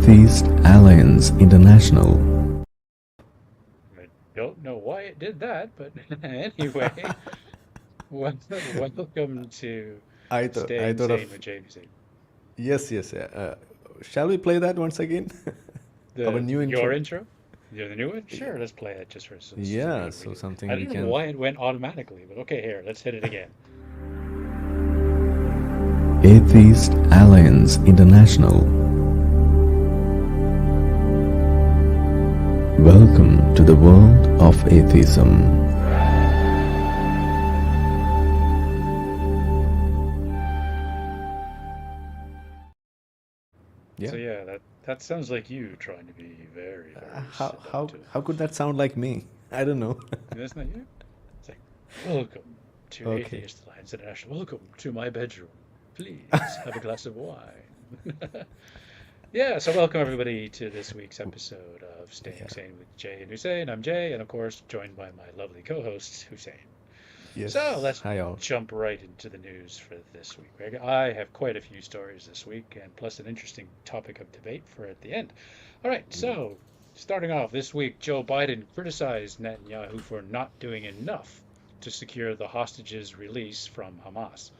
Atheist Alliance International. I don't know why it did that, but anyway, welcome to I Staying thought Sane of with Jay and Husane. yes. Shall we play that once again? Our new Your intro. intro? You're the new one? Sure, let's play it just for so Yeah, so I something we don't know can. why it went automatically, but okay, here, let's hit it again. Atheist Alliance International. Welcome to the world of atheism. So Yeah. yeah, that sounds like you trying to be very, very How seductive. how could that sound like me? I don't know. That's not you? It's like, welcome to Okay. Atheist Alliance International. Welcome to my bedroom. Please have a glass of wine. Yeah, so welcome everybody to this week's episode of Staying Yeah. Sane with Jay and Hussein. I'm Jay, and of course, joined by my lovely co-host, Hussein. So Yes. let's Hi all. jump right into the news for this week. I have quite a few stories this week, and plus an interesting topic of debate for at the end. All right, so starting off this week, Joe Biden criticized Netanyahu for not doing enough to secure the hostages' release from Hamas.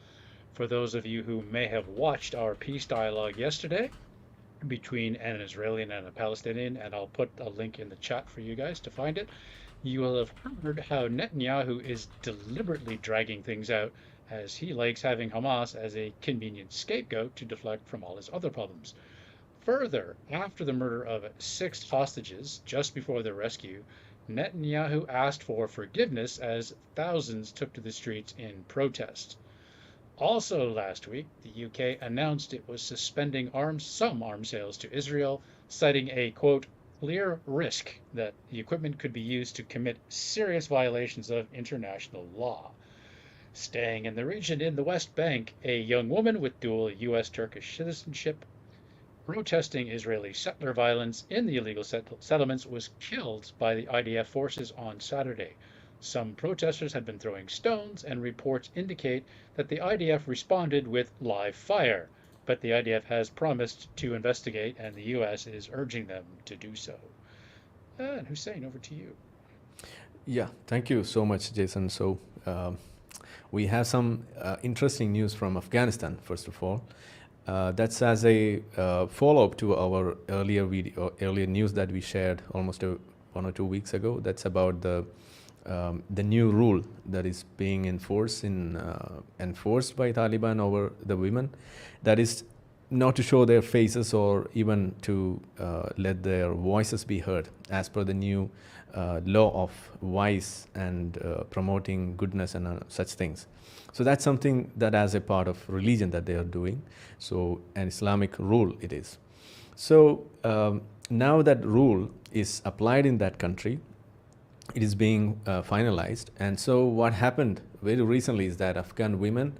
For those of you who may have watched our peace dialogue yesterday, between an Israeli and a Palestinian, and I'll put a link in the chat for you guys to find it. You will have heard how Netanyahu is deliberately dragging things out as he likes having Hamas as a convenient scapegoat to deflect from all his other problems. Further, after the murder of 6 hostages just before their rescue, Netanyahu asked for forgiveness as thousands took to the streets in protest. Also last week, the UK announced it was suspending some arms sales to Israel, citing a quote, clear risk that the equipment could be used to commit serious violations of international law. Staying in the region in the West Bank, a young woman with dual US Turkish citizenship protesting Israeli settler violence in the illegal settlements was killed by the IDF forces on Saturday. Some protesters had been throwing stones, and reports indicate that the IDF responded with live fire. But the IDF has promised to investigate, and the US is urging them to do so. And Hussein, over to you. Yeah. Thank you so much, Jason. So we have some interesting news from Afghanistan. First of all, that's as a follow-up to our earlier news that we shared almost 1 or 2 weeks ago. That's about the new rule that is being enforced by Taliban over the women. That is not to show their faces or even to let their voices be heard, as per the new law of vice and promoting goodness and such things. So that's something that as a part of religion that they are doing. So an Islamic rule it is. So now that rule is applied in that country, it is being finalized. And so what happened very recently is that Afghan women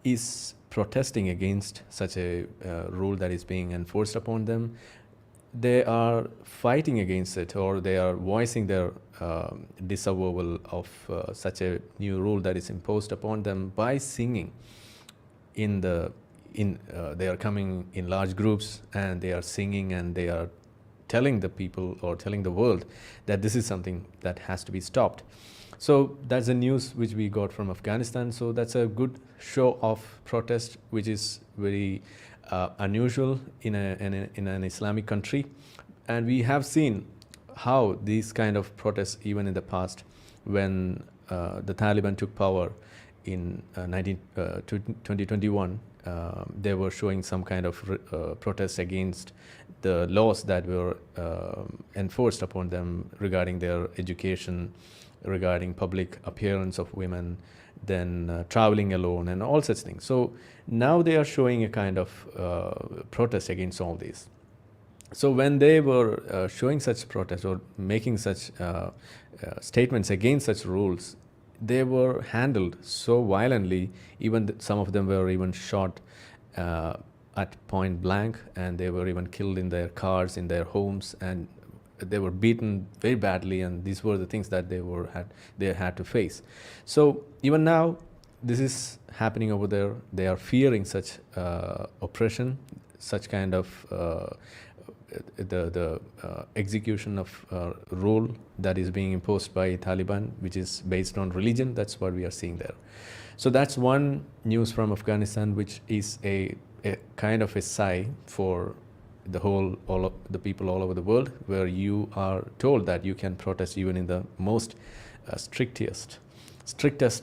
is protesting against such a rule that is being enforced upon them. They are fighting against it, or they are voicing their disavowal of such a new rule that is imposed upon them by singing they are coming in large groups, and they are singing, and they are telling the people or telling the world that this is something that has to be stopped. So that's the news which we got from Afghanistan. So that's a good show of protest, which is very unusual in an Islamic country. And we have seen how these kind of protests, even in the past, when the Taliban took power in 2021, they were showing some kind of protests against the laws that were enforced upon them regarding their education, regarding public appearance of women, then traveling alone and all such things. So now they are showing a kind of protest against all these. So when they were showing such protests or making such statements against such rules, they were handled so violently. Even some of them were even shot at point blank, and they were even killed in their cars, in their homes, and they were beaten very badly. And these were the things that they had to face. So even now, this is happening over there. They are fearing such oppression, such kind of the execution of rule that is being imposed by Taliban, which is based on religion. That's what we are seeing there. So that's one news from Afghanistan, which is a kind of a sigh for the whole, all of the people all over the world, where you are told that you can protest even in the most strictest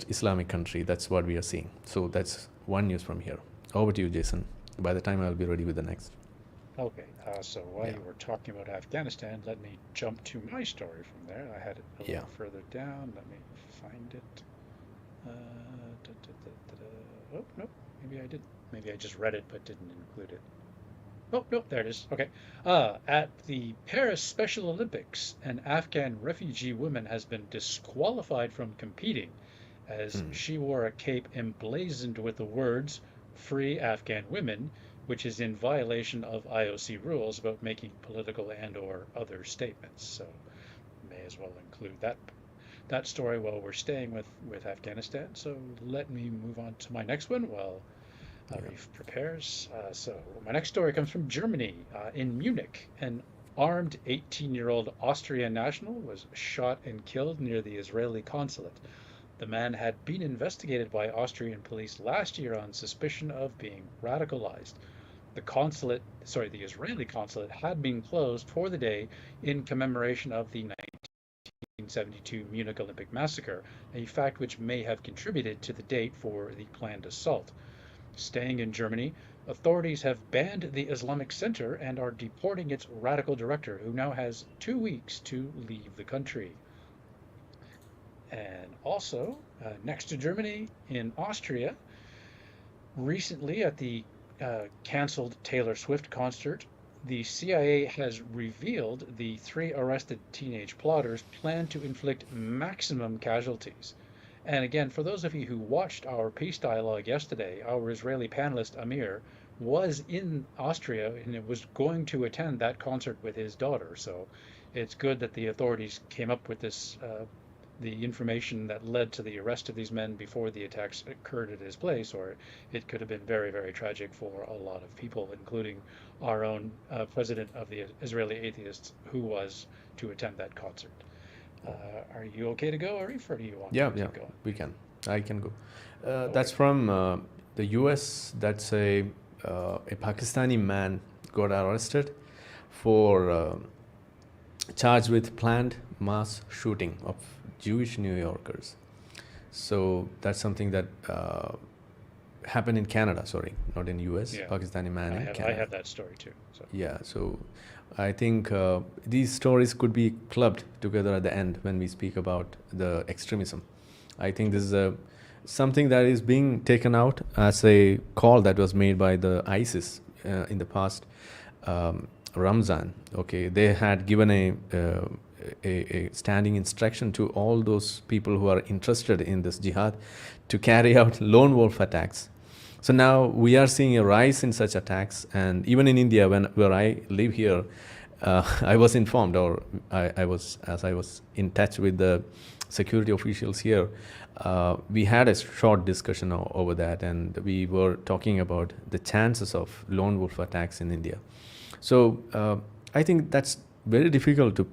Islamic country. That's what we are seeing. So that's one news from here. Over to you, Jason. By the time I'll be ready with the next. Okay, so while Yeah. you were talking about Afghanistan, let me jump to my story from there. I had it a Yeah. little further down. Let me find it. Da, da, da, da, da. Oh, no, maybe I didn't. Maybe I just read it but didn't include it. Oh, no, there it is. Okay. At the Paris Special Olympics, an Afghan refugee woman has been disqualified from competing as she wore a cape emblazoned with the words "Free Afghan Women," which is in violation of IOC rules about making political and/or other statements. So may as well include that story while we're staying with Afghanistan. So let me move on to my next one while Arif prepares. So my next story comes from Germany. In Munich, an armed 18-year-old Austrian national was shot and killed near the Israeli consulate. The man had been investigated by Austrian police last year on suspicion of being radicalized. The Israeli consulate had been closed for the day in commemoration of the 1972 Munich Olympic massacre, a fact which may have contributed to the date for the planned assault. Staying in Germany, authorities have banned the Islamic Center and are deporting its radical director, who now has 2 weeks to leave the country. And also, next to Germany, in Austria, recently at the canceled Taylor Swift concert, the CIA has revealed the 3 arrested teenage plotters plan to inflict maximum casualties. And again, for those of you who watched our peace dialogue yesterday, our Israeli panelist Amir was in Austria and was going to attend that concert with his daughter. So it's good that the authorities came up with this, the information that led to the arrest of these men before the attacks occurred at his place, or it could have been very, very tragic for a lot of people, including our own president of the Israeli Atheists, who was to attend that concert. Are you okay to go, Arif, or do you want Yeah, to yeah, keep going? we can. I can go. Okay. That's from the US. That's a Pakistani man got arrested for charged with planned mass shooting of Jewish New Yorkers. So that's something that happened in Canada. Sorry, not in US. Yeah. Pakistani man in I Canada. have that story too. So Yeah, so I think these stories could be clubbed together at the end when we speak about the extremism. I think this is something that is being taken out as a call that was made by the ISIS in the past. Ramzan, okay, they had given a standing instruction to all those people who are interested in this jihad to carry out lone wolf attacks. So now we are seeing a rise in such attacks, and even in India, where I live here, I was informed, or I was in touch with the security officials here. We had a short discussion over that, and we were talking about the chances of lone wolf attacks in India. So I think that's very difficult to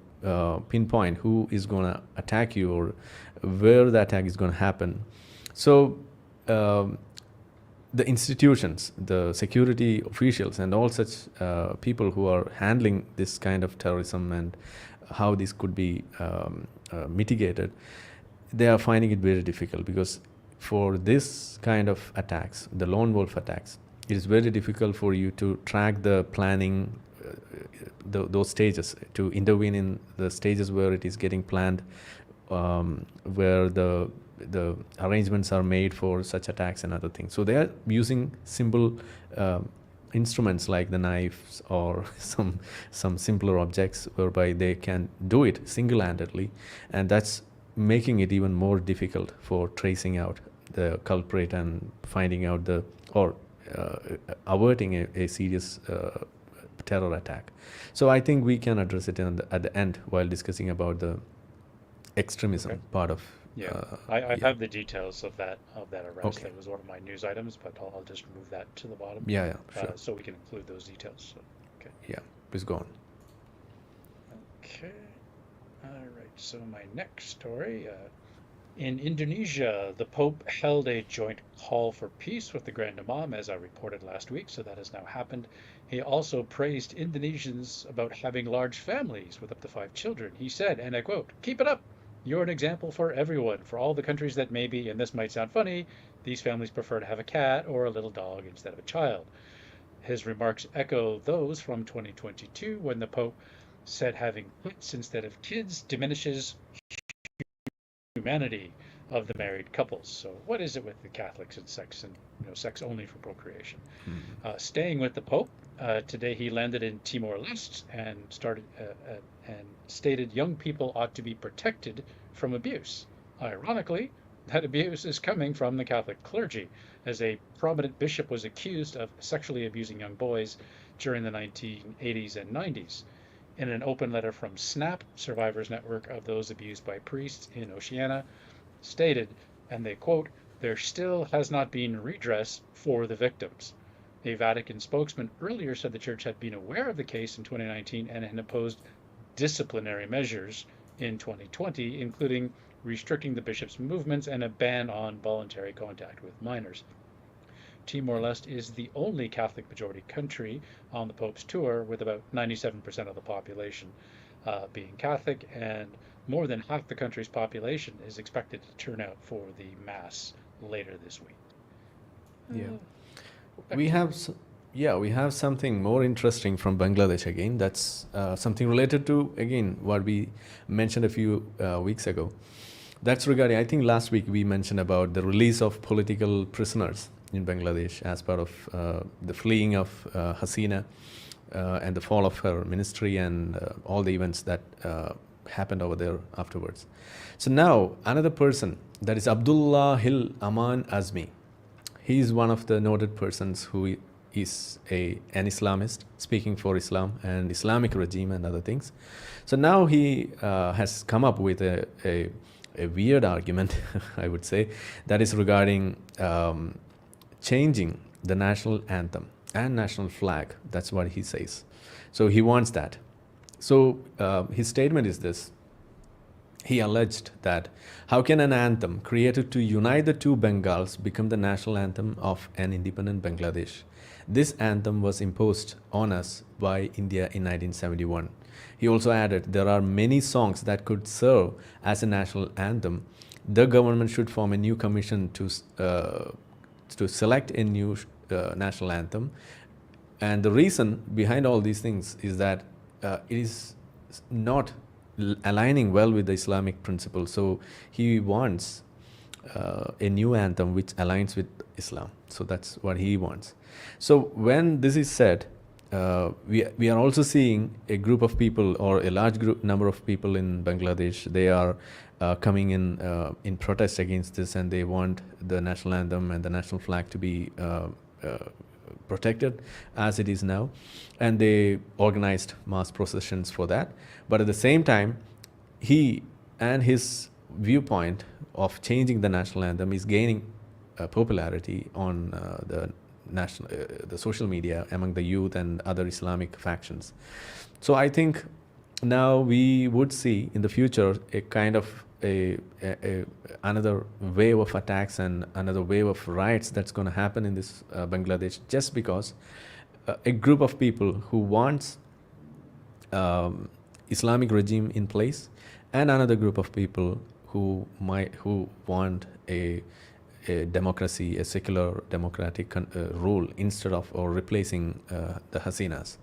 pinpoint who is going to attack you or where the attack is going to happen. So the institutions, the security officials, and all such people who are handling this kind of terrorism and how this could be mitigated, they are finding it very difficult, because for this kind of attacks, the lone wolf attacks, it is very difficult for you to track the planning, those stages, to intervene in the stages where it is getting planned, where the arrangements are made for such attacks and other things. So they are using simple instruments like the knives or some simpler objects whereby they can do it single-handedly, and that's making it even more difficult for tracing out the culprit and finding out averting a serious terror attack. So I think we can address it at the end while discussing about the extremism part of. I have the details of that arrest. Okay. That was one of my news items, but I'll just move that to the bottom. Yeah, sure. So we can include those details. So, okay. Yeah, please go on. Okay. All right. So my next story. In Indonesia, the Pope held a joint call for peace with the Grand Imam, as I reported last week, so that has now happened. He also praised Indonesians about having large families with up to 5 children. He said, and I quote, "Keep it up. You're an example for everyone, for all the countries that maybe, and this might sound funny, these families prefer to have a cat or a little dog instead of a child." His remarks echo those from 2022 when the Pope said having pets instead of kids diminishes humanity of the married couples. So what is it with the Catholics and sex only for procreation? Staying with the Pope, today he landed in Timor-Leste and stated young people ought to be protected from abuse. Ironically, that abuse is coming from the Catholic clergy, as a prominent bishop was accused of sexually abusing young boys during the 1980s and 90s. In an open letter from SNAP, Survivors Network of Those Abused by Priests in Oceania, stated, and they quote, "There still has not been redress for the victims." A Vatican spokesman earlier said the church had been aware of the case in 2019 and had imposed disciplinary measures in 2020, including restricting the bishop's movements and a ban on voluntary contact with minors. Timor-Leste is the only Catholic majority country on the Pope's tour, with about 97% of the population being Catholic, and more than half the country's population is expected to turn out for the Mass later this week. Yeah. Back We to have, we have something more interesting from Bangladesh again. That's something related to, again, what we mentioned a few weeks ago. That's regarding, I think last week we mentioned about the release of political prisoners in Bangladesh as part of the fleeing of Husane and the fall of her ministry and all the events that happened over there afterwards. So now another person, that is Abdullah Hil Aman Azmi. He is one of the noted persons who is an Islamist, speaking for Islam and Islamic regime and other things. So now he has come up with a weird argument, I would say, that is regarding changing the national anthem and national flag. That's what he says. So he wants that. So his statement is this. He alleged that how can an anthem created to unite the two Bengals become the national anthem of an independent Bangladesh? This anthem was imposed on us by India in 1971. He also added there are many songs that could serve as a national anthem. The government should form a new commission to select a new national anthem. And the reason behind all these things is that it is not aligning well with the Islamic principles. So he wants a new anthem which aligns with Islam. So that's what he wants. So when this is said, we are also seeing a group of people, or a large number of people in Bangladesh. They are coming in protest against this, and they want the national anthem and the national flag to be protected as it is now, and they organized mass processions for that. But at the same time, he and his viewpoint of changing the national anthem is gaining popularity on the social media among the youth and other Islamic factions. So I think now we would see in the future a kind of another wave of attacks and another wave of riots that's going to happen in this Bangladesh, just because a group of people who wants Islamic regime in place, and another group of people who want a democracy, a secular democratic rule instead of or replacing the Hasinas.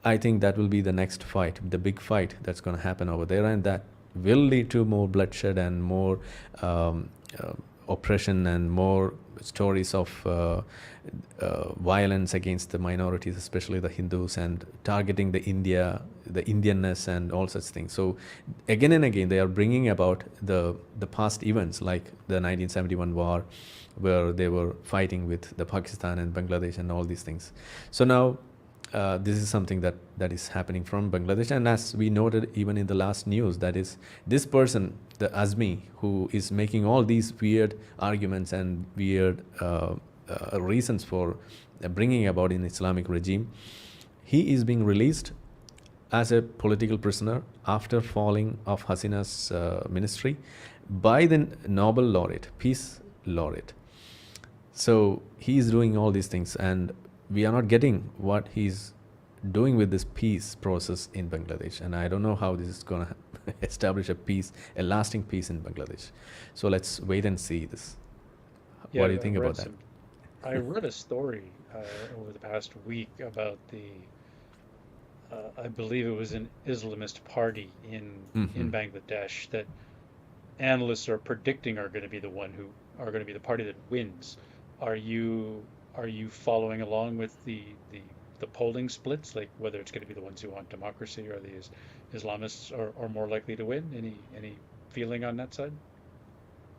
I think that will be the next fight, the big fight that's going to happen over there, and that will lead to more bloodshed and more oppression and more stories of violence against the minorities, especially the Hindus, and targeting the Indianness and all such things. So again and again, they are bringing about the past events like the 1971 war, where they were fighting with the Pakistan and Bangladesh and all these things. So now this is something that is happening from Bangladesh. And as we noted even in the last news, that is this person, the Azmi, who is making all these weird arguments and weird reasons for bringing about an Islamic regime, he is being released as a political prisoner after falling of Hasina's ministry by the Nobel laureate, peace laureate. So he is doing all these things, and we are not getting what he's doing with this peace process in Bangladesh. And I don't know how this is going to establish a peace, a lasting peace in Bangladesh. So let's wait and see this. Yeah, What do you think about that? I read a story over the past week about I believe it was an Islamist party in Mm-hmm. Bangladesh that analysts are predicting are going to be the one who are going to be the party that wins. Are you are you following along with the polling splits, like whether it's going to be the ones who want democracy or the Islamists are more likely to win? Any feeling on that side?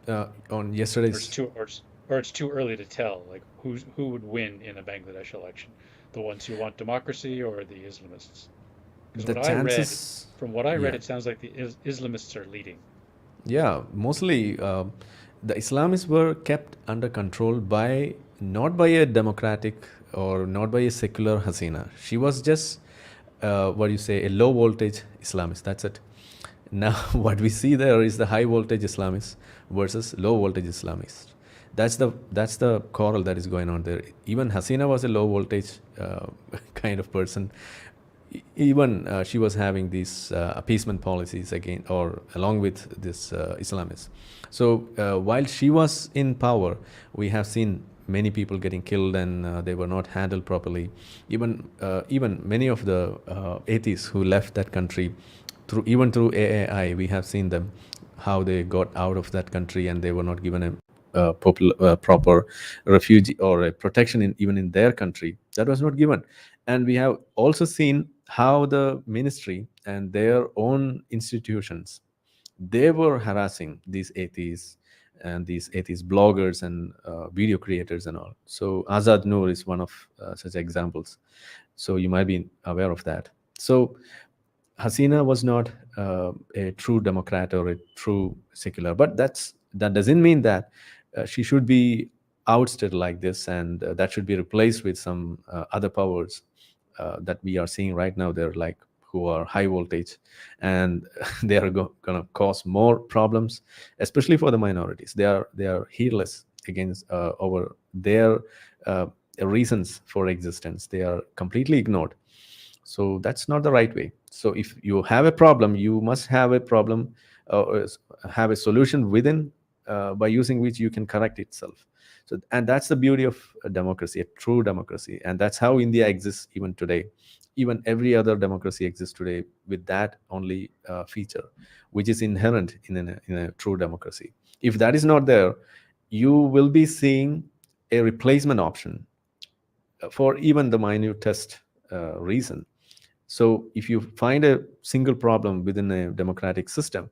On Or it's yesterday's, too early to tell, like who would win in a Bangladesh election? The ones who want democracy or the Islamists? Because the chances, from what I read, yeah, it sounds like the Islamists are leading. yeah, mostly the Islamists were kept under control by not by a democratic or not by a secular Hasina. She was just what do you say, a low voltage Islamist. That's it. Now, what we see there is the high voltage Islamists versus low voltage Islamists. That's the quarrel that is going on there. Even Hasina was a low voltage kind of person. Even she was having these appeasement policies again or along with this Islamists. So while she was in power, we have seen many people getting killed, and they were not handled properly. Even many of the atheists who left that country through AAI, we have seen them how they got out of that country, and they were not given a proper refugee or a protection even in their country. That was not given. And we have also seen how the ministry and their own institutions, they were harassing these atheists and these atheist bloggers and video creators and all. So Azad Noor is one of such examples. So you might be aware of that. So Hasina was not a true Democrat or a true secular, but that doesn't mean that she should be ousted like this, and that should be replaced with some other powers that we are seeing right now. They're like who are high voltage, and they are going to cause more problems, especially for the minorities. They are heedless against over their uh, reasons for existence. They are completely ignored. So that's not the right way. So if you have a problem, you must have a problem, have a solution within, by using which you can correct itself. So, and that's the beauty of a democracy, a true democracy, and that's how India exists even today. Even every other democracy exists today with that only feature, which is inherent in a true democracy. If that is not there, you will be seeing a replacement option for even the minutest reason. So if you find a single problem within a democratic system,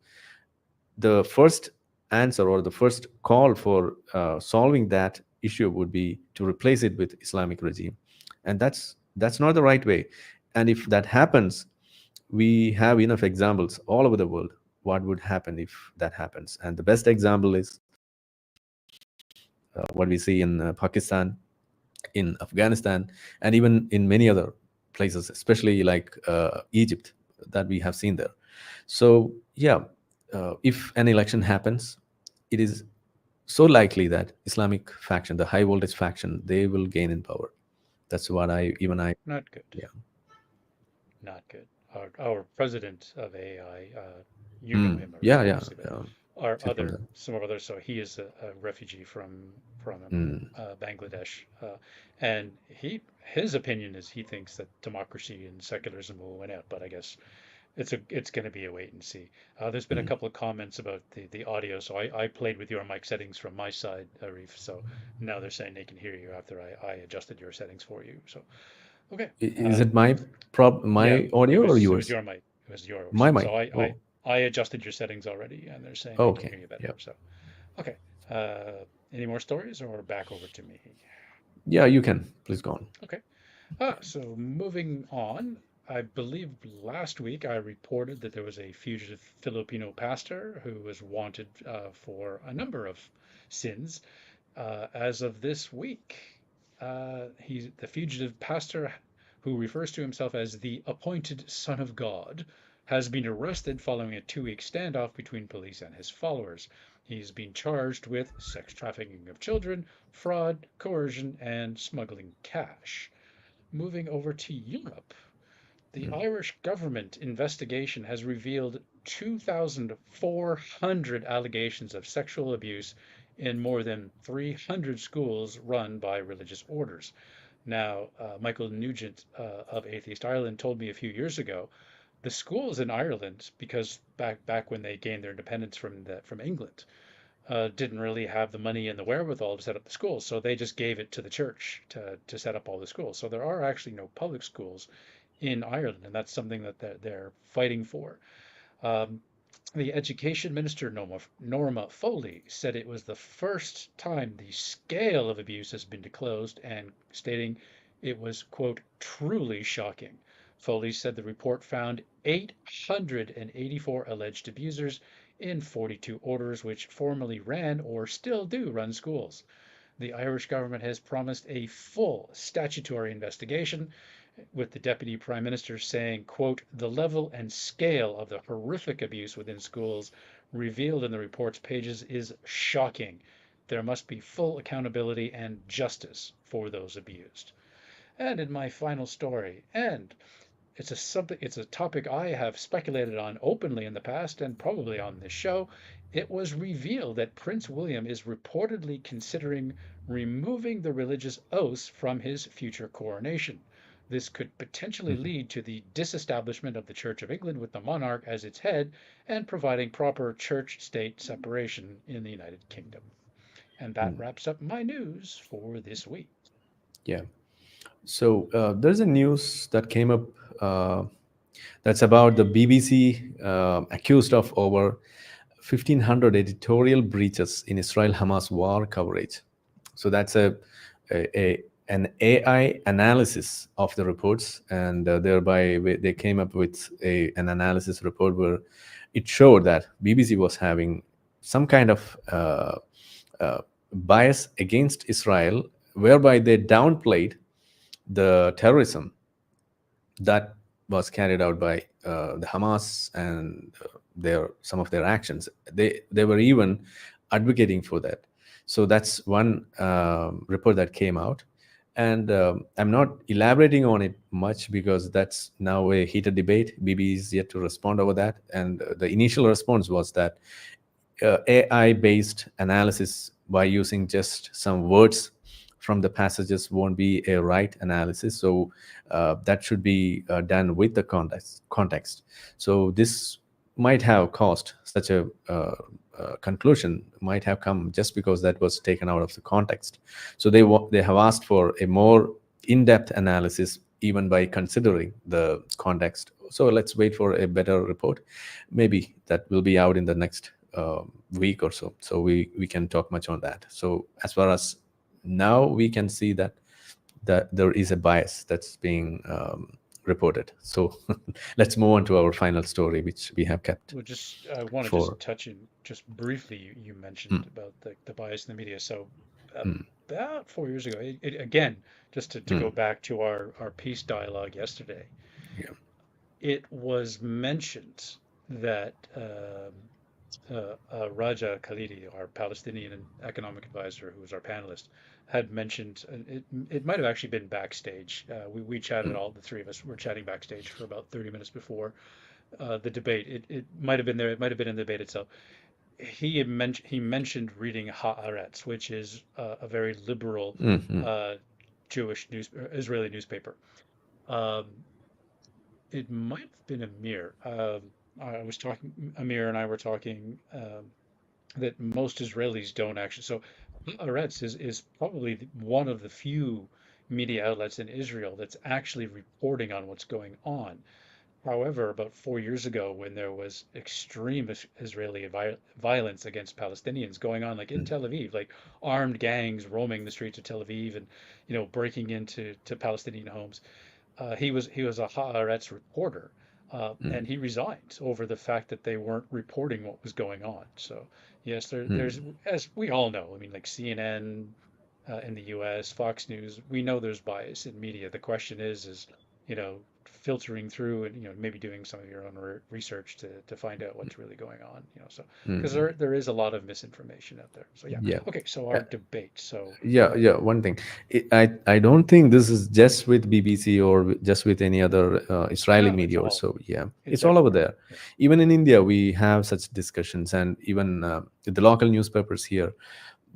the first answer or the first call for solving that issue would be to replace it with Islamic regime, and that's not the right way. And if that happens, we have enough examples all over the world what would happen if that happens. And the best example is what we see in Pakistan, in Afghanistan, and even in many other places, especially like Egypt, that we have seen there. So, yeah, if an election happens, it is so likely that Islamic faction, the high voltage faction, they will gain in power. That's what I, Not good. yeah. Not good. Our president of AI, you know him already, Yeah, yeah. obviously, but our She's from there. some of others. So he is a refugee from Mm. Bangladesh, and his opinion is he thinks that democracy and secularism will win out. But I guess it's going to be a wait and see. There's been a couple of comments about the audio. So I played with your mic settings from my side, Arif. So now they're saying they can hear you after I adjusted your settings for you. So okay. Is it my Yeah, my audio or it was yours? your mic. It was yours. My So mic. Oh, I adjusted your settings already, and they're saying they can okay. hear you better. Yeah. So okay. Any more stories, or back over to me? Yeah, you can. Please go on. Okay. So moving on. I believe last week I reported that there was a fugitive Filipino pastor who was wanted for a number of sins. As of this week, the fugitive pastor who refers to himself as the appointed son of God, has been arrested following a 2-week standoff between police and his followers. He's been charged with sex trafficking of children, fraud, coercion, and smuggling cash. Moving over to Europe, the Irish government investigation has revealed 2,400 allegations of sexual abuse in more than 300 schools run by religious orders. Now, Michael Nugent of Atheist Ireland told me a few years ago the schools in Ireland, because back when they gained their independence from England, didn't really have the money and the wherewithal to set up the schools, so they just gave it to the church to set up all the schools. So there are actually no public schools in Ireland, and that's something that they're fighting for. Um, the education minister, Norma Foley, said it was the first time the scale of abuse has been disclosed, and stating it was, quote, truly shocking. Foley said the report found 884 alleged abusers in 42 orders which formerly ran or still do run schools. The Irish government has promised a full statutory investigation, with the deputy prime minister saying, quote, the level and scale of the horrific abuse within schools revealed in the report's pages is shocking. There must be full accountability and justice for those abused. And in my final story, and it's a topic I have speculated on openly in the past and probably on this show. It was revealed that Prince William is reportedly considering removing the religious oaths from his future coronation. This could potentially lead to the disestablishment of the Church of England with the monarch as its head and providing proper church-state separation in the United Kingdom. And that wraps up my news for this week. Yeah. So there's a news that came up that's about the BBC accused of over 1,500 editorial breaches in Israel-Hamas war coverage. So that's an AI analysis of the reports, and thereby they came up with an analysis report where it showed that BBC was having some kind of bias against Israel, whereby they downplayed the terrorism that was carried out by the Hamas and some of their actions. They were even advocating for that. So that's one report that came out, and I'm not elaborating on it much because that's now a heated debate. BB is yet to respond over that, and the initial response was that AI-based analysis by using just some words from the passages won't be a right analysis. So that should be done with the context. So this might have caused such a conclusion might have come just because that was taken out of the context. So they have asked for a more in-depth analysis even by considering the context. So let's wait for a better report. Maybe that will be out in the next week or so. So we can talk much on that. So as far as now, we can see that there is a bias that's being reported. So let's move on to our final story, which we have kept. Well, I want to just touch in just briefly. You mentioned about the bias in the media. So about 4 years ago, again, just to go back to our peace dialogue yesterday, it was mentioned that Raja Khalidi, our Palestinian economic advisor, who was our panelist, had mentioned, and it might have actually been backstage. We chatted, all the three of us were chatting backstage for about 30 minutes before the debate. It might have been there. It might have been in the debate itself. He mentioned reading Haaretz, which is a very liberal Jewish Israeli newspaper. It might have been Amir. Amir and I were talking that most Israelis don't actually. So Haaretz is probably one of the few media outlets in Israel that's actually reporting on what's going on. However, about 4 years ago, when there was extreme Israeli violence against Palestinians going on, like in Tel Aviv, like armed gangs roaming the streets of Tel Aviv and breaking into Palestinian homes, he was a Haaretz reporter. And he resigned over the fact that they weren't reporting what was going on. So yes, there's, as we all know, I mean, like CNN in the U.S., Fox News, we know there's bias in media. The question is filtering through and maybe doing some of your own research to find out what's really going on. So because Mm. there is a lot of misinformation out there. So yeah. Yeah. Okay, so Uh, our debate. So Yeah, yeah. One thing, I don't think this is just with BBC or just with any other Israeli no, it's media. all Also, yeah, it's it's all over everywhere. there. Yeah. Even in India, we have such discussions, and even the local newspapers here,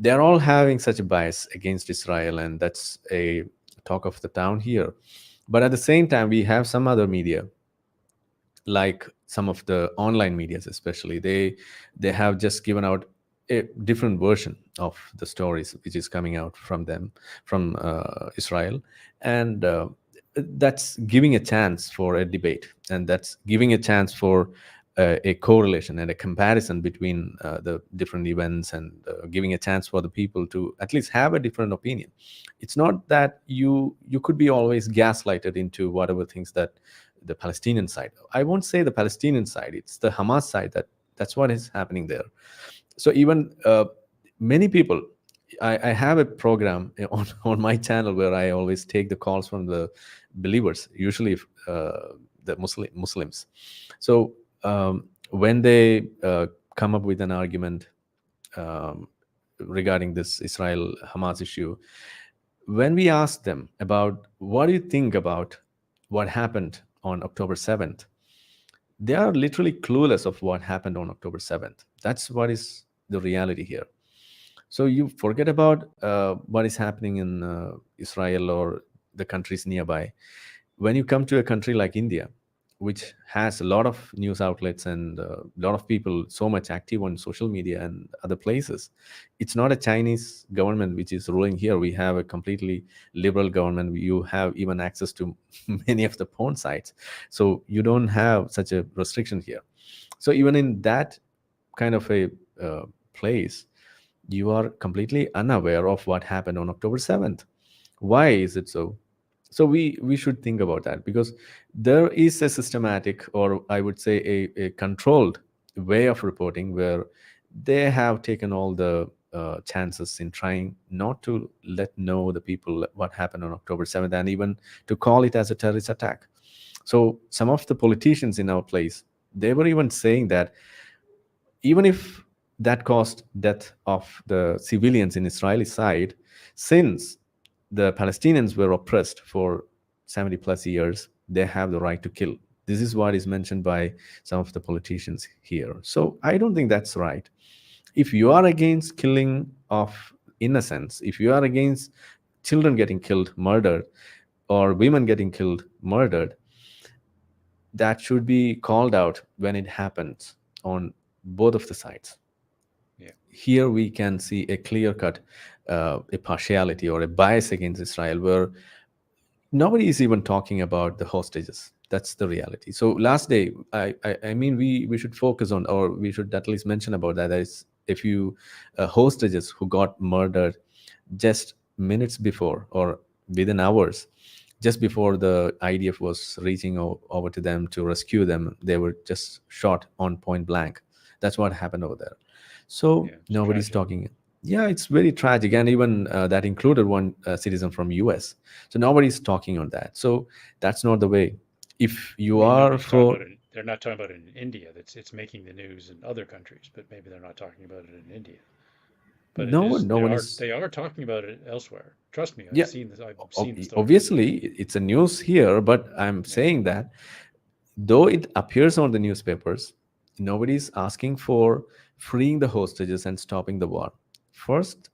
they're all having such a bias against Israel, and that's a talk of the town here. But at the same time, we have some other media, like some of the online medias especially, they have just given out a different version of the stories which is coming out from them, from Israel. And that's giving a chance for a debate, and that's giving a chance for a correlation and a comparison between the different events, and giving a chance for the people to at least have a different opinion. It's not that you could be always gaslighted into whatever things that the Palestinian side. I won't say the Palestinian side. It's the Hamas side that's what is happening there. So even many people, I have a program on my channel where I always take the calls from the believers, usually the Muslims. So when they come up with an argument um, regarding this Israel Hamas issue, when we ask them about what do you think about what happened on October 7th, they are literally clueless of what happened on October 7th. That's what is the reality here. So you forget about what is happening in Israel or the countries nearby. When you come to a country like India, which has a lot of news outlets and a lot of people so much active on social media and other places, it's not a Chinese government which is ruling here. We have a completely liberal government. You have even access to many of the porn sites. So you don't have such a restriction here. So even in that kind of a place, you are completely unaware of what happened on October 7th. Why is it so? So we should think about that, because there is a systematic, or I would say a controlled way of reporting, where they have taken all the chances in trying not to let know the people what happened on October 7th, and even to call it as a terrorist attack. So some of the politicians in our place, they were even saying that even if that caused death of the civilians in Israeli side, since the Palestinians were oppressed for 70 plus years, they have the right to kill. This is what is mentioned by some of the politicians here. So I don't think that's right. If you are against killing of innocents, if you are against children getting killed, murdered, or women getting killed, murdered, that should be called out when it happens on both of the sides. Yeah. Here we can see a clear cut a partiality or a bias against Israel, where nobody is even talking about the hostages. That's the reality. So last day, I mean, we should focus on, or we should at least mention about that. There is a few hostages who got murdered just minutes before, or within hours, just before the IDF was reaching over to them to rescue them. They were just shot on point blank. That's what happened over there. So Yeah, it's nobody's tragic. talking. Yeah, it's very tragic, and even that included one citizen from US. So nobody's talking on that. So that's not the way. If You you mean are nobody's talking about for, it? They're not talking about it in India. That's It's making the news in other countries, but maybe they're not talking about it in India. But it no one, is no one is. they are talking about it elsewhere. Trust me, Yeah, I've seen the stories. obviously it's a news here, but I'm Yeah. saying that though it appears on the newspapers, nobody's asking for freeing the hostages and stopping the war. First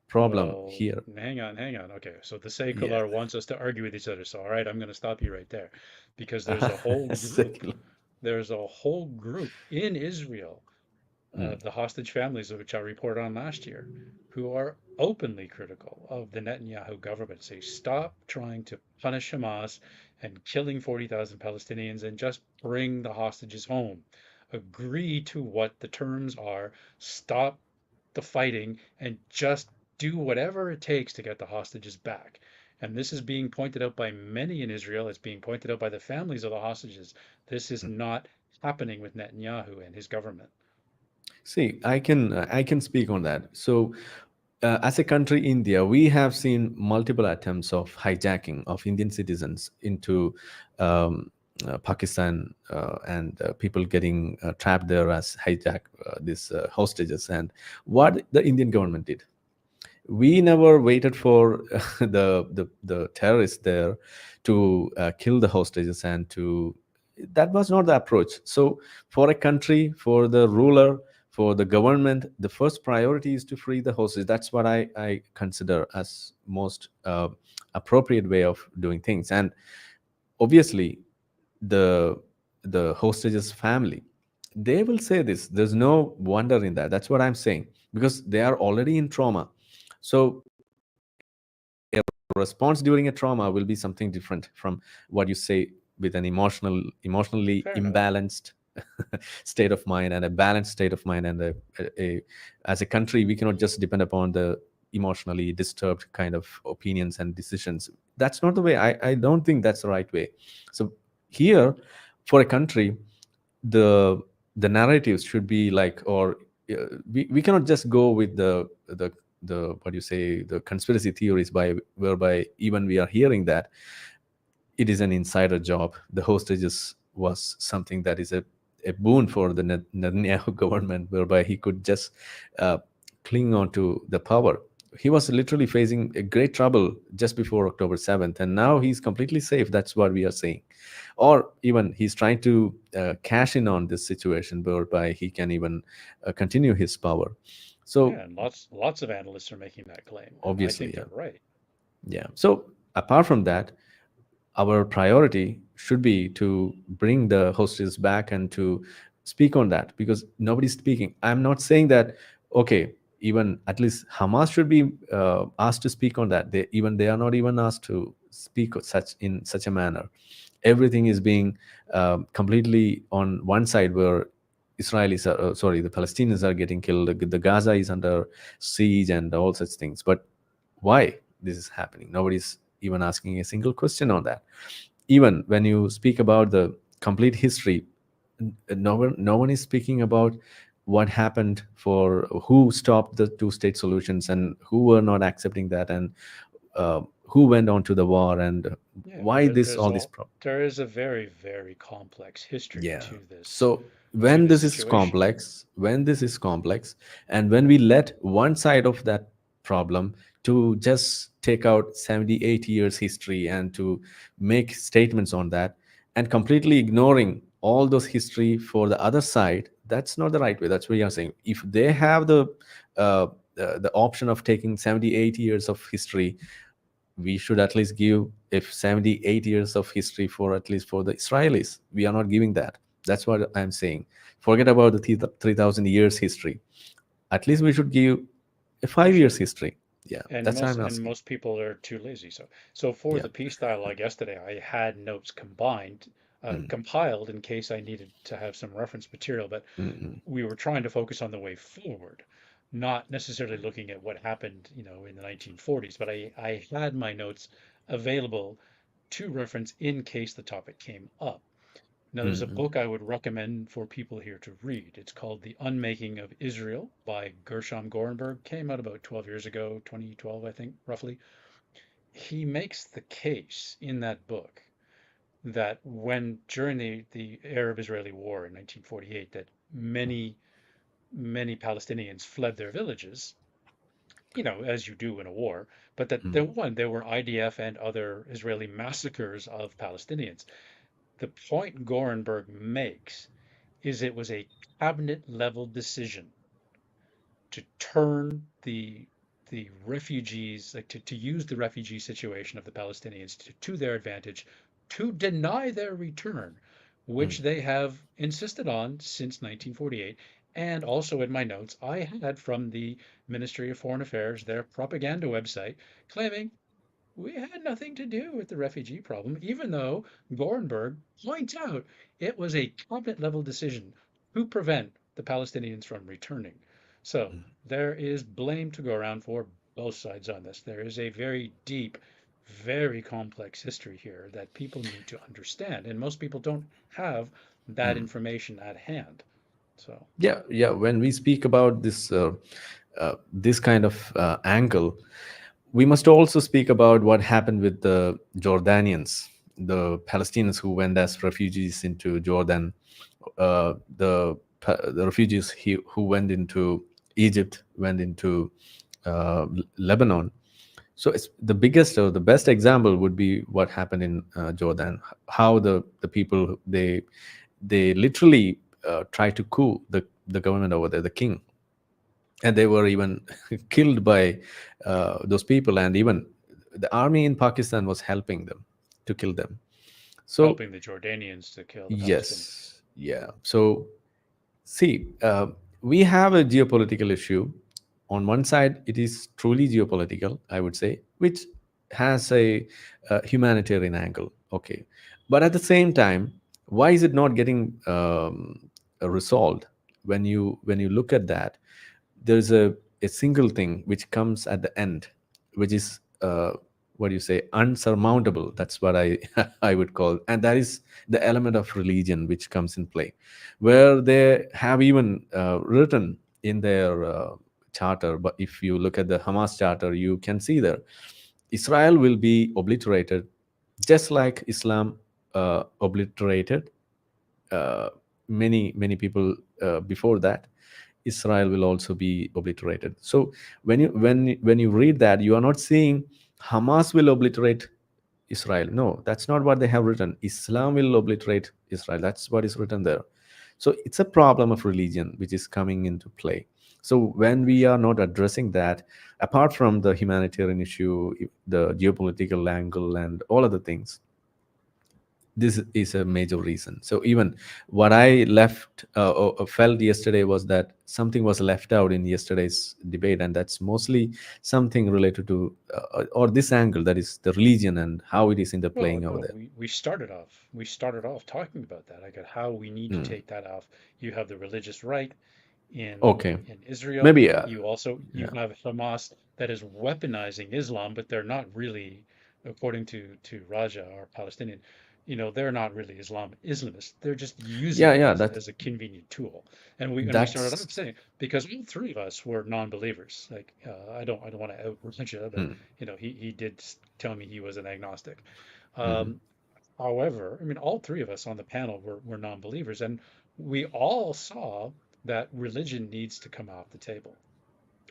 problem Well, here. hang on. Okay, so the Yeah. secular wants us to argue with each other. So, all right, I'm going to stop you right there, because there's a whole group. Second. There's a whole group in Israel, Mm, the hostage families, of which I reported on last year, who are openly critical of the Netanyahu government. Say, stop trying to punish Hamas and killing 40,000 Palestinians, and just bring the hostages home. Agree to what the terms are. Stop the fighting and just do whatever it takes to get the hostages back. And this is being pointed out by many in Israel. It's being pointed out by the families of the hostages. This is mm. not happening with Netanyahu and his government. See, I can speak on that. So as a country, India, we have seen multiple attempts of hijacking of Indian citizens into Pakistan, and people getting trapped there as hijack these hostages. And what the Indian government did, we never waited for the terrorists there to kill the hostages, and to that was not the approach. So for a country, for the ruler, for the government, the first priority is to free the hostages. That's what I consider as most appropriate way of doing things. And obviously the hostages family, they will say this. There's no wonder in that. That's what I'm saying, because they are already in trauma. So response during a trauma will be something different from what you say with an emotionally Fair enough. imbalanced state of mind, and a balanced state of mind. And as a country, we cannot just depend upon the emotionally disturbed kind of opinions and decisions. That's not the way. I don't think that's the right way. So here, for a country, the narratives should be like, or we cannot just go with the what you say, the conspiracy theories, by whereby even we are hearing that it is an insider job. The hostages was something that is a boon for the Netanyahu government, whereby he could just uh, cling on to the power. He was literally facing a great trouble just before October 7th, and now he's completely safe. That's what we are saying. Or even he's trying to cash in on this situation, whereby he can even continue his power. So Yeah, and lots of analysts are making that claim, and I obviously, think yeah. they're right. Yeah. So apart from that, our priority should be to bring the hostages back and to speak on that, because nobody's speaking. I'm not saying that, okay, even at least Hamas should be asked to speak on that. They are not even asked to speak in such a manner. Everything is being completely on one side, where Israelis are, sorry, the Palestinians are getting killed, the Gaza is under siege and all such things. But why this is happening? Nobody's even asking a single question on that. Even when you speak about the complete history, no one is speaking about what happened, for who stopped the two-state solutions, and who were not accepting that, and who went on to the war, and Yeah, why this all this problem. there is a very, very complex history Yeah. to this So when this is situation. complex, and when we let one side of that problem to just take out 70, 80 years history, and to make statements on that, and completely ignoring all those history for the other side, that's not the right way. That's what you're saying. If they have uh, the option of taking 70, 80 years of history, we should at least give, if 78 years of history, for at least for the Israelis. We are not giving that. That's what I'm saying. Forget about the 3,000 years history. At least we should give a We 5 years should. history. Yeah, that's what I'm asking. Most people are too lazy. So for Yeah. the peace dialogue yesterday, I had notes compiled in case I needed to have some reference material, but Mm-mm. we were trying to focus on the way forward, not necessarily looking at what happened, in the 1940s, but I had my notes available to reference in case the topic came up. Now, there's a Mm-mm. book I would recommend for people here to read. It's called The Unmaking of Israel by Gershom Gorenberg. Came out about 12 years ago, 2012, I think, roughly. He makes the case in that book that during the Arab-Israeli War in 1948, that many Palestinians fled their villages, as you do in a war, but that there were IDF and other Israeli massacres of Palestinians. The point Gorenberg makes is it was a cabinet level decision to turn the refugees, like to use the refugee situation of the Palestinians to their advantage, to deny their return, which they have insisted on since 1948. And also in my notes, I had from the Ministry of Foreign Affairs, their propaganda website, claiming we had nothing to do with the refugee problem, even though Gorenberg points out it was a cabinet level decision to prevent the Palestinians from returning. So there is blame to go around for both sides on this. There is a very deep, very complex history here that people need to understand, and most people don't have that information at hand. So, Yeah. When we speak about this kind of angle, we must also speak about what happened with the Jordanians, the Palestinians who went as refugees into Jordan, the refugees who went into Egypt, went into Lebanon. So it's the biggest or the best example would be what happened in Jordan. How the people they literally tried to coup the government over there, the king, and they were even killed by those people, and even the army in Pakistan was helping them to kill them. So helping the Jordanians to kill the Palestinians. yes, yeah. So see, we have a geopolitical issue. On one side, it is truly geopolitical, I would say, which has a humanitarian angle. Okay, but at the same time, why is it not getting resolved? When you look at that, there's a single thing which comes at the end, which is what do you say, unsurmountable. That's what I I would call, and that is the element of religion which comes in play, where they have even written in their charter. But if you look at the Hamas charter, you can see there Israel will be obliterated, just like Islam obliterated many people before that. Israel will also be obliterated. So when you read that, you are not seeing Hamas will obliterate Israel. No, that's not what they have written. Islam will obliterate Israel. That's what is written there. So it's a problem of religion which is coming into play. So when we are not addressing that, apart from the humanitarian issue, the geopolitical angle, and all other things, this is a major reason. So even what I left or felt yesterday was that something was left out in yesterday's debate, and that's mostly something related to or this angle, that is the religion and how it is in the Well, playing over no, there. we started off talking about that. Like how we need to take that off. You have the religious right in Okay, Israel. maybe You yeah. have Hamas that is weaponizing Islam, but they're not really, according to Raja, our Palestinian, they're not really Islamists. They're just using Yeah, it yeah, as a convenient tool. And we started that's off saying because all three of us were non-believers. Like I don't want to out Raja, but he did tell me he was an agnostic. mhm. Um, However, I mean, all three of us on the panel were non-believers, and we all saw that religion needs to come off the table,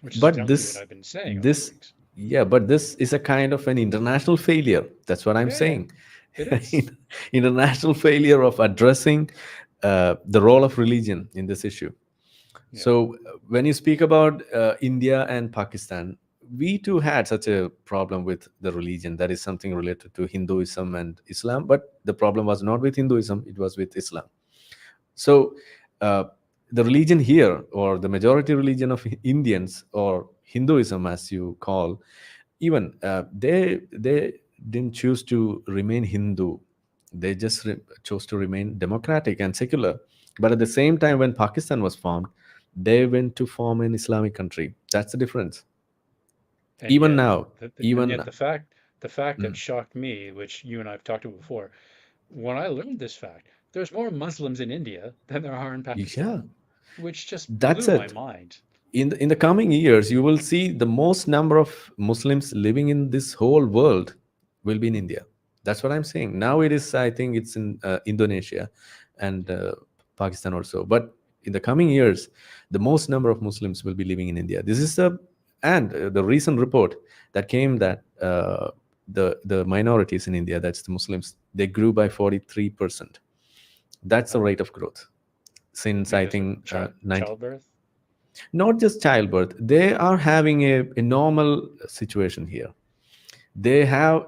which is But exactly what this I've been saying all this weeks. yeah, but this is a kind of an international failure. That's what I'm Yeah, yeah, saying. it is. International failure of addressing the role of religion in this issue. Yeah. So when you speak about India and Pakistan, we too had such a problem with the religion. That is something related to Hinduism and Islam, but the problem was not with Hinduism; it was with Islam. So uh, the religion here, or the majority religion of Indians, or Hinduism as you call, even they didn't choose to remain Hindu. They just chose to remain democratic and secular. But at the same time, when Pakistan was formed, they went to form an Islamic country. That's the difference. And Even yet, now, and even yet the fact that shocked me, which you and I have talked about before, when I learned this fact, there's more Muslims in India than there are in yeah, Pakistan, which just that's blew my it. mind. In the coming years, you will see the most number of Muslims living in this whole world will be in India. That's what I'm saying. Now it is, I think it's in Indonesia and Pakistan also. But in the coming years, the most number of Muslims will be living in India. This is the recent report that came that the minorities in India, that's the Muslims, they grew by 43%. That's the Wow. rate of growth since I Because of think 90. childbirth. Not just childbirth, they are having a normal situation here. They have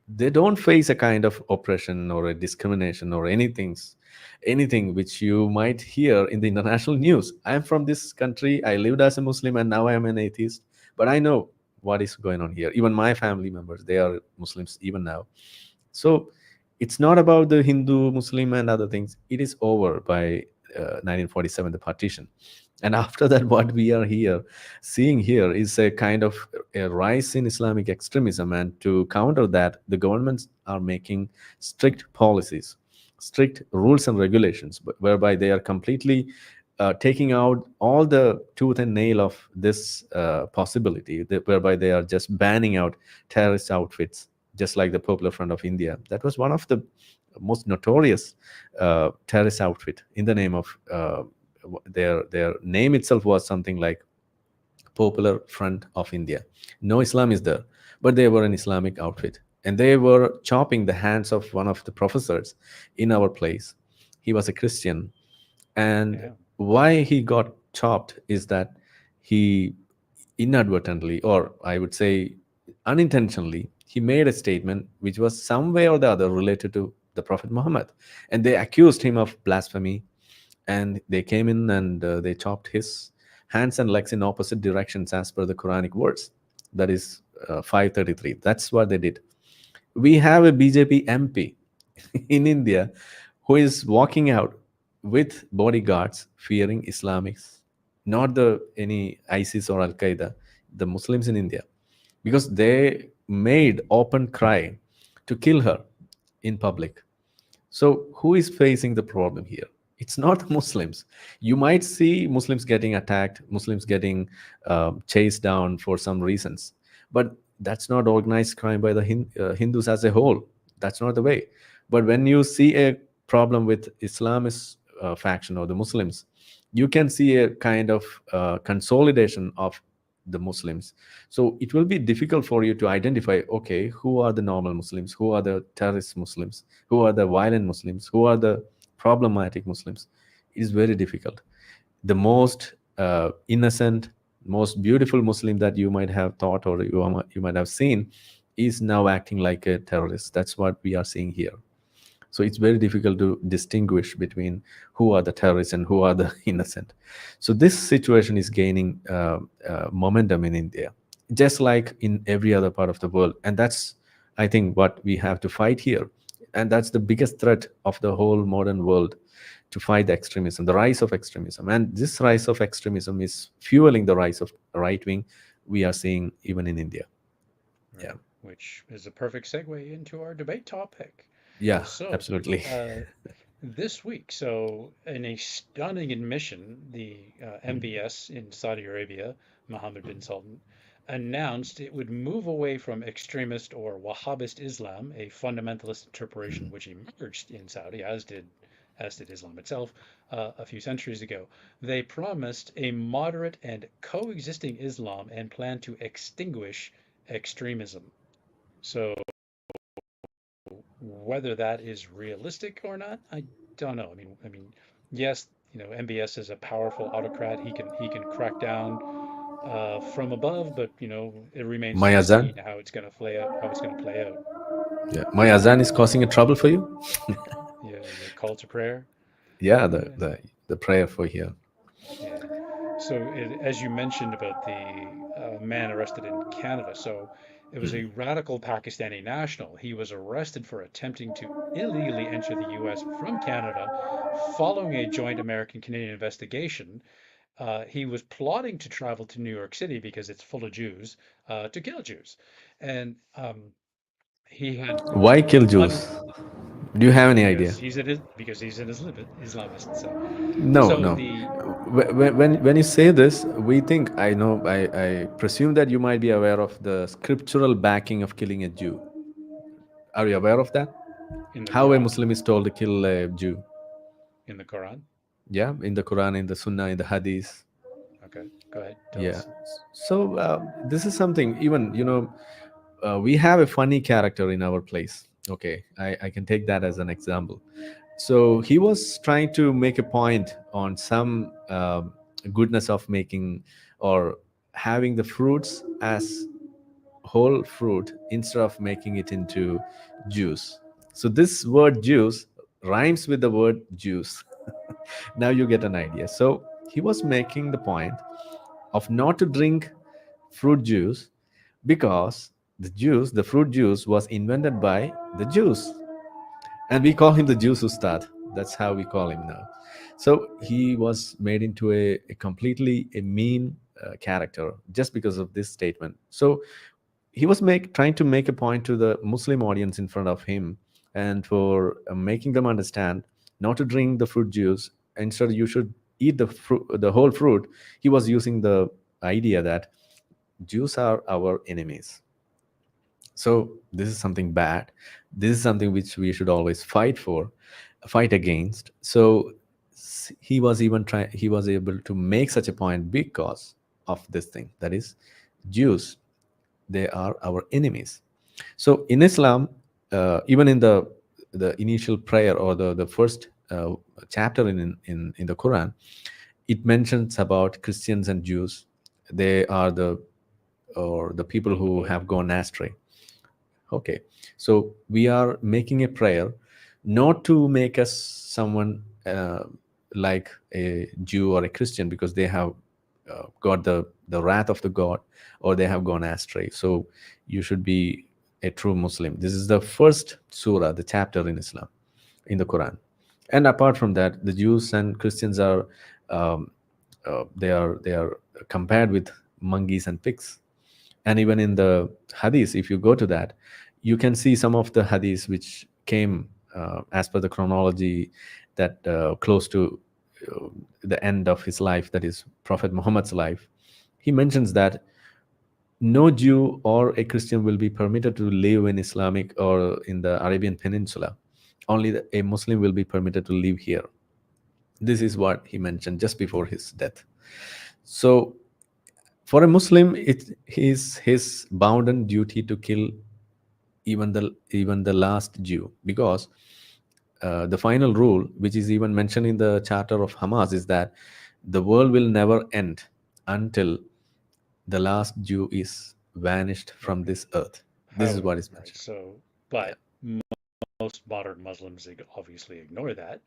they don't face a kind of oppression or a discrimination or anything which you might hear in the international news. I am from this country, I lived as a Muslim, and now I am an atheist, but I know what is going on here. Even my family members, they are Muslims even now. So it's not about the Hindu, Muslim, and other things. It is over by 1947, the partition. And after that, what we are seeing here is a kind of a rise in Islamic extremism. And to counter that, the governments are making strict policies, strict rules and regulations, whereby they are completely taking out all the tooth and nail of this possibility, whereby they are just banning out terrorist outfits, just like the Popular Front of India. That was one of the most notorious terrorist outfit in the name of their name itself was something like Popular Front of India. No Islam is there, but they were an Islamic outfit. And they were chopping the hands of one of the professors in our place. He was a Christian. And Yeah. why he got chopped is that he inadvertently, or I would say unintentionally, he made a statement which was some way or the other related to the Prophet Muhammad. And they accused him of blasphemy, and they came in and they chopped his hands and legs in opposite directions as per the Quranic words. That is 533. That's what they did. We have a BJP MP in India who is walking out with bodyguards fearing Islamics, not the any ISIS or Al Qaeda, the Muslims in India, because they made open cry to kill her in public. So, who is facing the problem here? It's not Muslims. You might see Muslims getting attacked, Muslims getting chased down for some reasons, but that's not organized crime by the Hindus as a whole. That's not the way. But when you see a problem with Islamist faction or the Muslims, you can see a kind of consolidation of the Muslims. So it will be difficult for you to identify, okay, who are the normal Muslims, who are the terrorist Muslims, who are the violent Muslims, who are the problematic Muslims. It is very difficult. The most innocent, most beautiful Muslim that you might have thought or you might have seen is now acting like a terrorist. That's what we are seeing here. So it's very difficult to distinguish between who are the terrorists and who are the innocent. So this situation is gaining momentum in India, just like in every other part of the world. And that's, I think, what we have to fight here. And that's the biggest threat of the whole modern world, to fight the extremism, the rise of extremism. And this rise of extremism is fueling the rise of right wing we are seeing even in India. Yeah. Right. Which is a perfect segue into our debate topic. Yeah, So, absolutely. uh, this week, so in a stunning admission, the MBS in Saudi Arabia, Mohammed bin Salman, announced it would move away from extremist or Wahhabist Islam, a fundamentalist interpretation which emerged in Saudi, as did Islam itself, a few centuries ago. They promised a moderate and coexisting Islam and plan to extinguish extremism. So whether that is realistic or not, I don't know. I mean, yes, MBS is a powerful autocrat. He can crack down from above, but it remains My to be azan. seen how it's going to play out. How it's going to play out. Yeah, my azan is causing a trouble for you. Yeah, the call to prayer. Yeah, the Uh, the the prayer for here. yeah. So as you mentioned about the man arrested in Canada, so it was a radical Pakistani national. He was arrested for attempting to illegally enter the U.S. from Canada following a joint American-Canadian investigation. He was plotting to travel to New York City because it's full of Jews, to kill Jews. And he had Why kill un Jews? Do you have any idea? because he's an Islamist. So No, so no. the When you say this, we think, I know, I presume that you might be aware of the scriptural backing of killing a Jew. Are you aware of that? in the How a Quran, Muslim is told to kill a Jew? in the Quran. Yeah, in the Quran, in the Sunnah, in the Hadith. Okay, go ahead, tell Yeah. us. So this is something, even, we have a funny character in our place. Okay, I can take that as an example. So he was trying to make a point on some goodness of making or having the fruits as whole fruit instead of making it into juice. So this word juice rhymes with the word juice. Now you get an idea. So he was making the point of not to drink fruit juice because the fruit juice was invented by the Jews, and we call him the Jews Ustad. That's how we call him now. So he was made into a completely a mean character just because of this statement. So he was trying to make a point to the Muslim audience in front of him, and for making them understand not to drink the fruit juice. Instead, you should eat the fruit, the whole fruit, he was using the idea that Jews are our enemies. So this is something bad. This is something which we should always fight against. So he was even trying. He was able to make such a point because of this thing. That is, Jews, they are our enemies. So in Islam, even in the initial prayer, or the first chapter in the Quran, it mentions about Christians and Jews. They are the people In the who book. have gone astray. Okay, so we are making a prayer not to make us someone like a Jew or a Christian, because they have got the wrath of the God, or they have gone astray. So you should be a true Muslim. This is the first surah, the chapter in Islam, in the Quran. And apart from that, the Jews and Christians are um, they are compared with monkeys and pigs. And even in the hadith, if you go to that, you can see some of the hadiths which came as per the chronology, that close to uh, the end of his life, that is Prophet Muhammad's life. He mentions that no Jew or a Christian will be permitted to live in Islamic or in the Arabian Peninsula. Only a Muslim will be permitted to live here. This is what he mentioned just before his death. So for a Muslim, it is his bounden duty to kill even the last Jew, because the final rule, which is even mentioned in the charter of Hamas, is that the world will never end until the last Jew is vanished from Okay. this earth. This is what However, is right. mentioned. So, Yeah. but most modern Muslims obviously ignore that.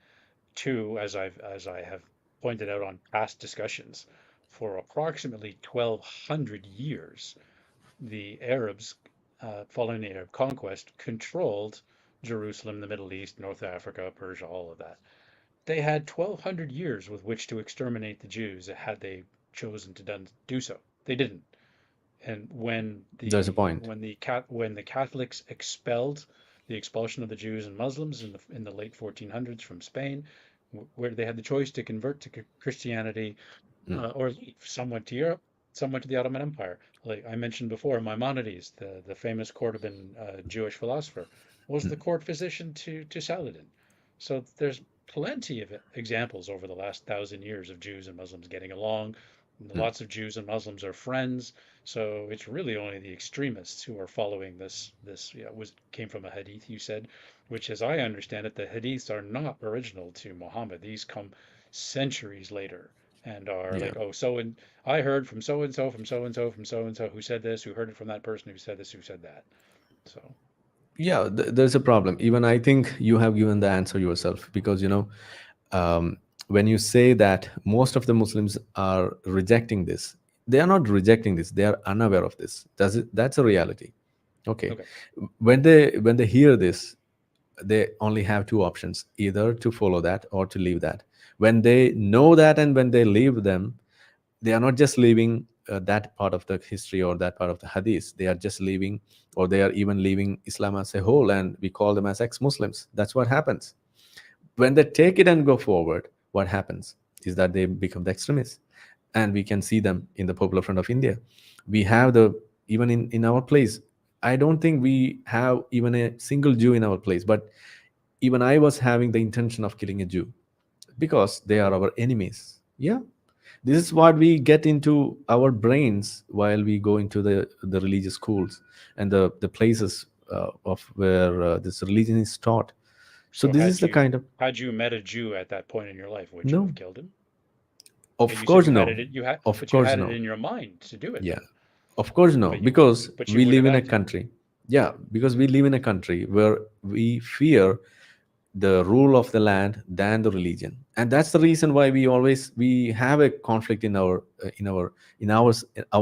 Two, as I have pointed out on past discussions, for approximately 1,200 years, the Arabs, following the Arab conquest, controlled Jerusalem, the Middle East, North Africa, Persia, all of that. They had 1,200 years with which to exterminate the Jews had they chosen to do so. They didn't. And There's a point. when the Catholics expelled the expulsion of the Jews and Muslims in the late 1400s from Spain, where they had the choice to convert to Christianity Mm, or leave. Some went to Europe, some went to the Ottoman Empire. Like I mentioned before, Maimonides, the famous Cordovan Jewish philosopher, was the mm, court physician to Saladin. So there's plenty of examples over the last 1,000 years of Jews and Muslims getting along. mm. Lots of Jews and Muslims are friends. So it's really only the extremists who are following this was came from a hadith you said, which as I understand it, the hadiths are not original to Muhammad. These come centuries later and are Yeah. like, oh, so and I heard from so and so, from so and so, from so and so who said this, who heard it from that person who said this, who said that. So, Yeah, there's a problem. Even I think you have given the answer yourself, because um, when you say that most of the Muslims are rejecting this, they are not rejecting this, they are unaware of this. That's a reality. Okay. okay, When they hear this, they only have two options: either to follow that or to leave that. When they know that, and when they leave them, they are not just leaving that part of the history or that part of the hadith. They are just leaving, or they are even leaving Islam as a whole, and we call them as ex-Muslims. That's what happens. When they take it and go forward, what happens is that they become the extremists. And we can see them in the Popular Front of India. We have even in our place, I don't think we have even a single Jew in our place, but even I was having the intention of killing a Jew, because they are our enemies. Yeah, this is what we get into our brains while we go into the religious schools and the places of where this religion is taught. So so this is the kind of. had you met a Jew at that point in your life, would you No, have killed him? of You said course you had no. it, you had, Of but you course had it no. in your mind to do it Yeah, though, of course no, but because you we wouldn't live have in a acted. country. Yeah, because we live in a country where we fear the rule of the land than the religion, and that's the reason why we have a conflict in our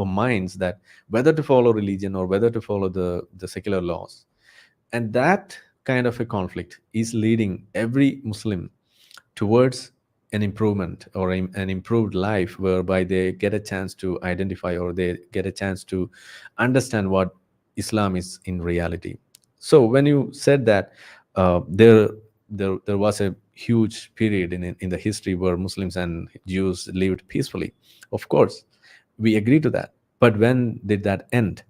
minds, that whether to follow religion or whether to follow the secular laws. And that kind of a conflict is leading every Muslim towards an improvement or an improved life, whereby they get a chance to identify, or they get a chance to understand what Islam is in reality. So when you said that there was a huge period in the history where Muslims and Jews lived peacefully. Of course, we agree to that. But when did that end?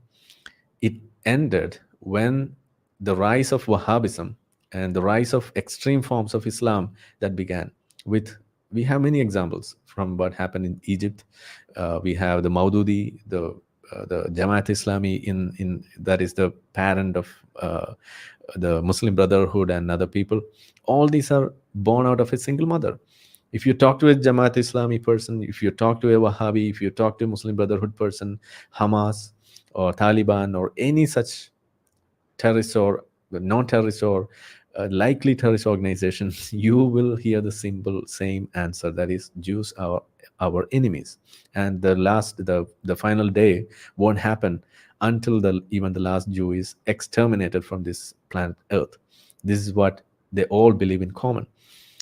It ended when the rise of Wahhabism and the rise of extreme forms of Islam that began with, we have many examples from what happened in Egypt. We have the Maududi, the Jamaat Islami in that is the parent of the Muslim Brotherhood and other people. All these are born out of a single mother. If you talk to a Jamaat Islami person, if you talk to a Wahhabi, if you talk to a Muslim Brotherhood person, Hamas or Taliban or any such terrorist or non-terrorist or likely terrorist organizations, you will hear the simple same answer, that is, Jews are our enemies, and the final day won't happen until the even the last Jew is exterminated from this planet Earth. This is what they all believe in common.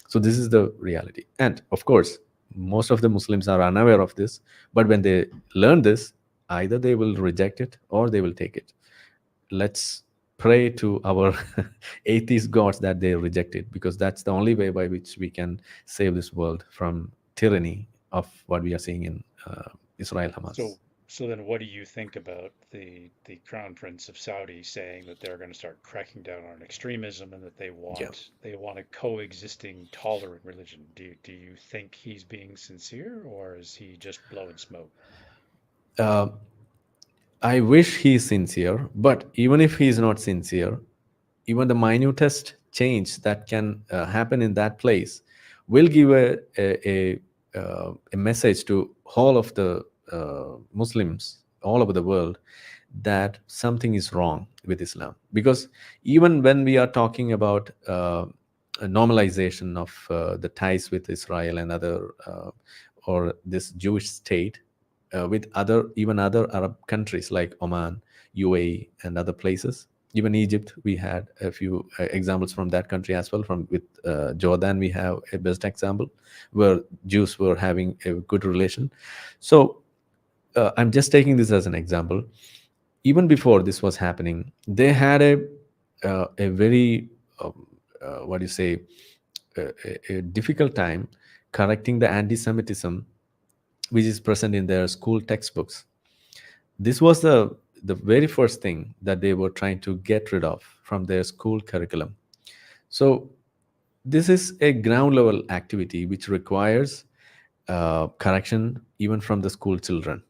So this is the reality, and of course most of the Muslims are unaware of this, but when they learn this, either they will reject it or they will take it. Let's pray to our atheist gods that they reject it, because that's the only way by which we can save this world from tyranny of what we are seeing in Israel Hamas. So, so then what do you think about the Crown Prince of Saudi saying that they're going to start cracking down on extremism and that Yeah. they want a coexisting, tolerant religion? Do you think he's being sincere or is he just blowing smoke? uh, I wish he is sincere, but even if he is not sincere, even the minutest change that can happen in that place will give a message to all of the Muslims all over the world that something is wrong with Islam. Because even when we are talking about a normalization of the ties with Israel and other or this Jewish state with other Arab countries like Oman, UAE, and other places. Even Egypt, we had a few examples from that country as well. From with Jordan, we have a best example where Jews were having a good relation. So I'm just taking this as an example. Even before this was happening, they had a very what do you say a difficult time correcting the anti-Semitism which is present in their school textbooks. This was the very first thing that they were trying to get rid of from their school curriculum. So this is a ground level activity which requires correction even from the school children.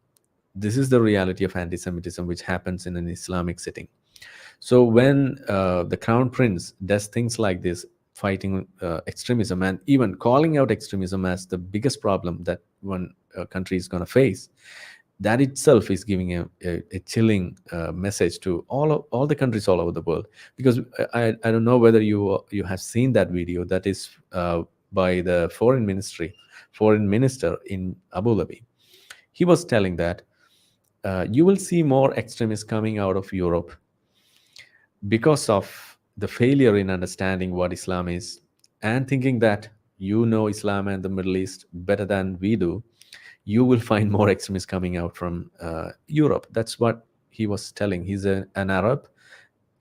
This is the reality of anti-Semitism which happens in an Islamic setting. So when the crown prince does things like this, fighting extremism and even calling out extremism as the biggest problem that one country is going to face, that itself is giving a chilling message to all the countries all over the world. Because I don't know whether you have seen that video that is by the foreign minister in Abu Dhabi. He was telling that you will see more extremists coming out of Europe because of the failure in understanding what Islam is and thinking that you know Islam and the Middle East better than we do. You will find more extremists coming out from Europe. That's what he was telling. He's an Arab,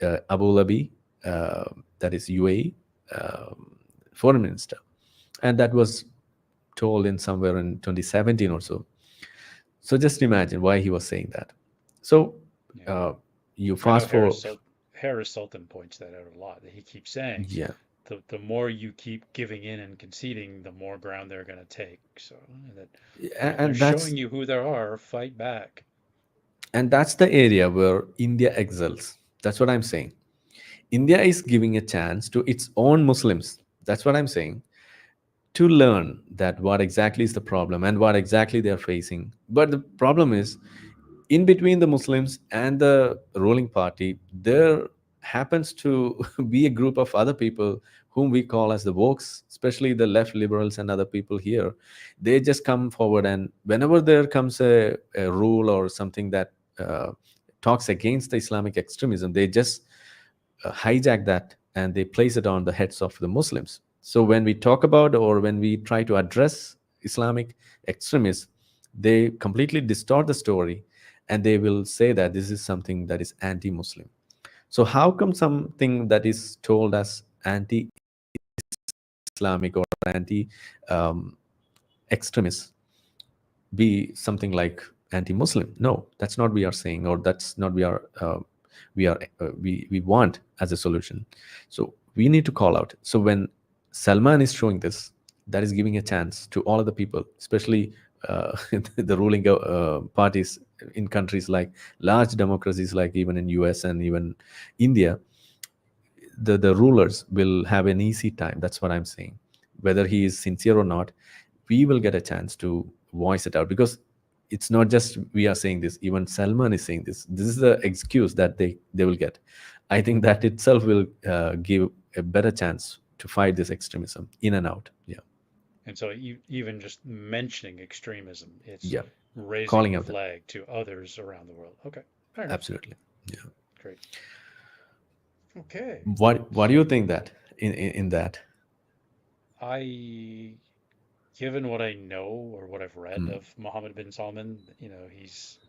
Abu Dhabi, that is UAE, foreign minister. And that was told in somewhere in 2017 or so. So just imagine why he was saying that. So Yeah. uh, you I know fast forward. Harris Sultan points that out a lot, that he keeps saying Yeah. the more you keep giving in and conceding, the more ground they're going to take. So that they're And showing you who there are, fight back. that's the area where India excels. That's what I'm saying. India is giving a chance to its own Muslims. That's what I'm saying, to learn that what exactly is the problem and what exactly they are facing. But the problem is, in between the Muslims and the ruling party, there happens to be a group of other people whom we call as the wokes, especially the left liberals and other people here. They just come forward, and whenever there comes a rule or something that talks against the Islamic extremism, they just hijack that and they place it on the heads of the Muslims. So when we talk about or when we try to address Islamic extremists, they completely distort the story and they will say that this is something that is anti-Muslim. So how come something that is told as anti-Islam anti-Islamic or anti-extremist be something like anti-Muslim. No, that's not we are saying, or that's not we want as a solution. So we need to call out. So when Salman is showing this, that is giving a chance to all of the people, especially the ruling parties in countries like large democracies, like even in US and even India. The rulers will have an easy time. That's what I'm saying. Whether he is sincere or not, we will get a chance to voice it out, because it's not just we are saying this. Even Salman is saying this. This is the excuse that they will get. I think that itself will give a better chance to fight this extremism in and out. Yeah. And so even just mentioning extremism, it's Yeah. raising Calling the out that. flag to others around the world. Okay, fair enough. Absolutely. Yeah. Great. Okay. What do you think that in that? Given what I know or what I've read Mm. of Mohammed bin Salman, he's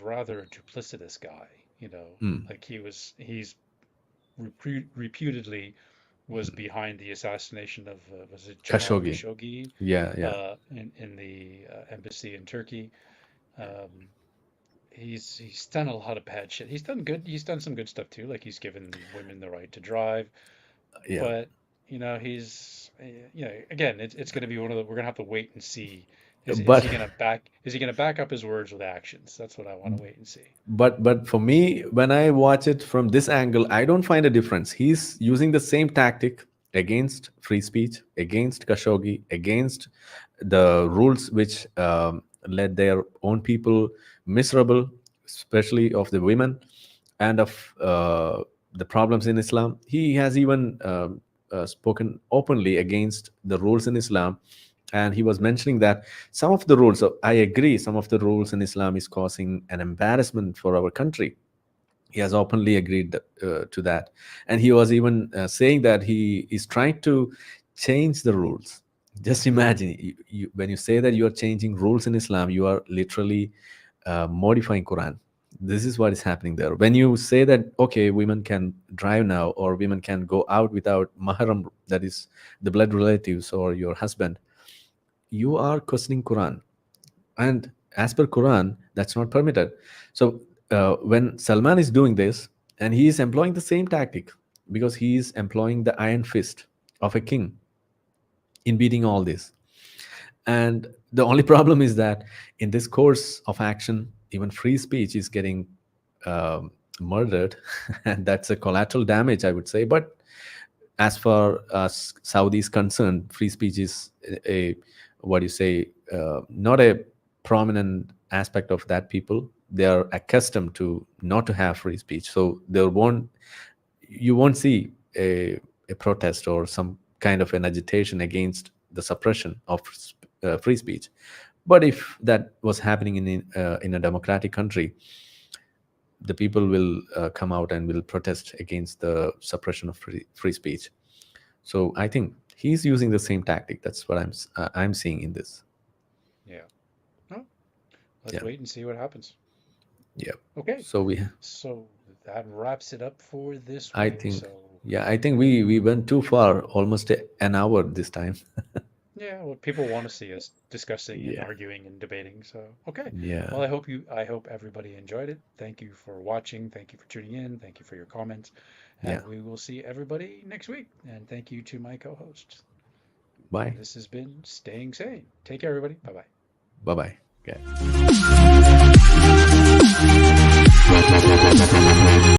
rather a duplicitous guy. Mm. Like he's reputedly was behind the assassination of was it Jamal Khashoggi. Khashoggi Yeah. in the embassy in Turkey. Um, he's done a lot of bad shit. He's done good. He's done some good stuff too. Like he's given women the right to drive. Yeah. But again, it's going to be one of the. We're going to have to wait and see. Is But he going to back up his words with actions? That's what I want to wait and see. but for me, when I watch it from this angle, I don't find a difference. He's using the same tactic against free speech, against Khashoggi, against the rules which led their own people miserable, especially of the women, and of the problems in Islam. He has even spoken openly against the rules in Islam, and he was mentioning that some of the rules, so I agree, some of the rules in Islam is causing an embarrassment for our country. He has openly agreed to that, and he was even saying that he is trying to change the rules. Just imagine, when you say that you are changing rules in Islam, you are literally modifying Quran. This is what is happening there. When you say that, okay, women can drive now, or women can go out without mahram, that is the blood relatives or your husband, you are questioning Quran, and as per Quran, that's not permitted. So when Salman is doing this, and he is employing the same tactic, because he is employing the iron fist of a king in beating all this. And the only problem is that in this course of action, even free speech is getting murdered, and that's a collateral damage, I would say. But as far as Saudi is concerned, free speech is a what do you say, not a prominent aspect of that people. They are accustomed to not to have free speech, so you won't see a protest or some kind of an agitation against the suppression of free speech. But if that was happening in a democratic country, the people will come out and will protest against the suppression of free speech. So I think he's using the same tactic. That's what I'm seeing in this. Yeah. Well, let's Yeah. wait and see what happens. Yeah. Okay. So So that wraps it up for this I week. think, So I think we went too far, almost an hour this time. yeah, well, people want to see us discussing and Yeah. arguing and debating. So okay. Yeah. Well, I hope everybody enjoyed it. Thank you for watching. Thank you for tuning in. Thank you for your comments. And Yeah. we will see everybody next week. And thank you to my co-hosts. Bye. This has been Staying Sane. Take care, everybody. Bye-bye. Bye-bye. Okay.